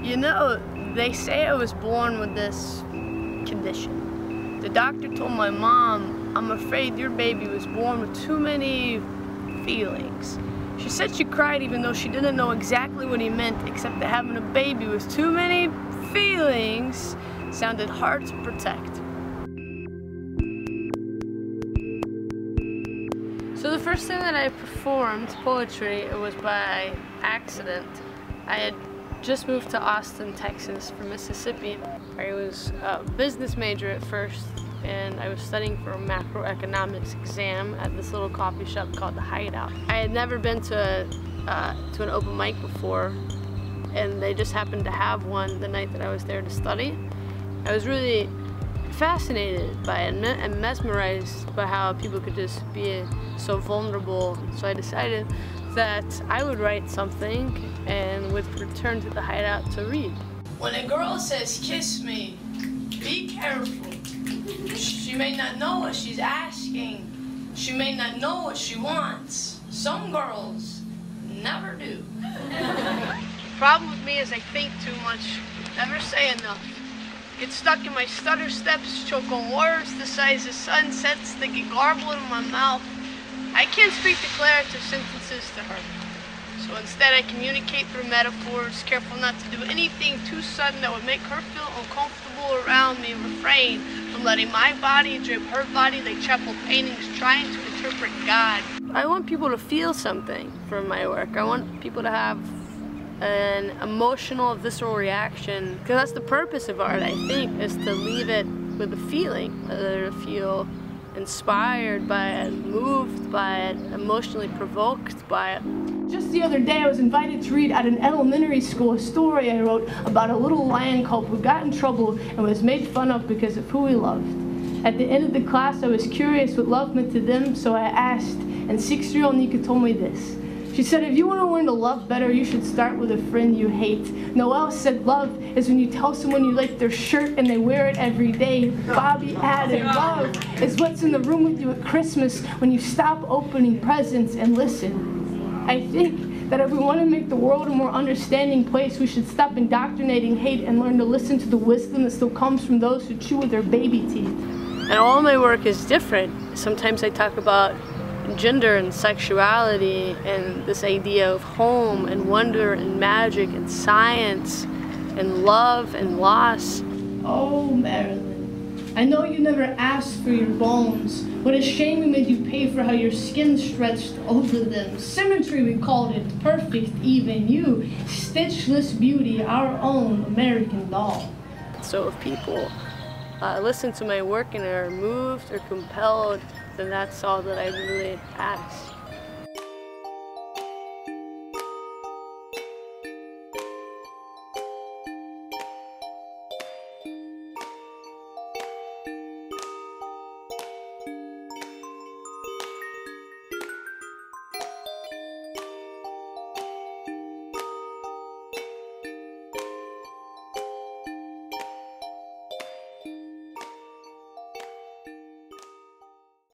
You know, they say I was born with this condition. The doctor told my mom, "I'm afraid your baby was born with too many feelings." She said she cried even though she didn't know exactly what he meant, except that having a baby with too many feelings sounded hard to protect. So the first thing that I performed, poetry, it was by accident. I had just moved to Austin, Texas from Mississippi. I was a business major at first, and I was studying for a macroeconomics exam at this little coffee shop called The Hideout. I had never been to an open mic before, and they just happened to have one the night that I was there to study. I was really fascinated by it and mesmerized by how people could just be so vulnerable. So I decided that I would write something and would return to The Hideout to read. When a girl says, "Kiss me," be careful. She may not know what she's asking. She may not know what she wants. Some girls never do. The problem with me is I think too much, never say enough. Get stuck in my stutter steps, choke on words the size of sunsets that get garbled in my mouth. I can't speak declarative sentences to her. So instead I communicate through metaphors, careful not to do anything too sudden that would make her feel uncomfortable around me, refrain from letting my body drape her body like chapel paintings trying to interpret God. I want people to feel something from my work. I want people to have an emotional, visceral reaction, because that's the purpose of art, I think, is to leave it with a feeling, whether to feel inspired by it, moved by it, emotionally provoked by it. Just the other day I was invited to read at an elementary school a story I wrote about a little lion cub who got in trouble and was made fun of because of who he loved. At the end of the class I was curious what love meant to them, so I asked, and 6-year-old Nika told me this. She said, "If you want to learn to love better, you should start with a friend you hate." Noelle said, "Love is when you tell someone you like their shirt and they wear it every day." Bobby added, "Love is what's in the room with you at Christmas when you stop opening presents and listen." I think that if we want to make the world a more understanding place, we should stop indoctrinating hate and learn to listen to the wisdom that still comes from those who chew with their baby teeth. And all my work is different. Sometimes I talk about gender and sexuality and this idea of home and wonder and magic and science and love and loss. Oh, Marilyn, I know you never asked for your bones. What a shame we made you pay for how your skin stretched over them. Symmetry, we called it, perfect even. You, stitchless beauty, our own American doll. So if people listen to my work and are moved or compelled, then that's all that I really ask.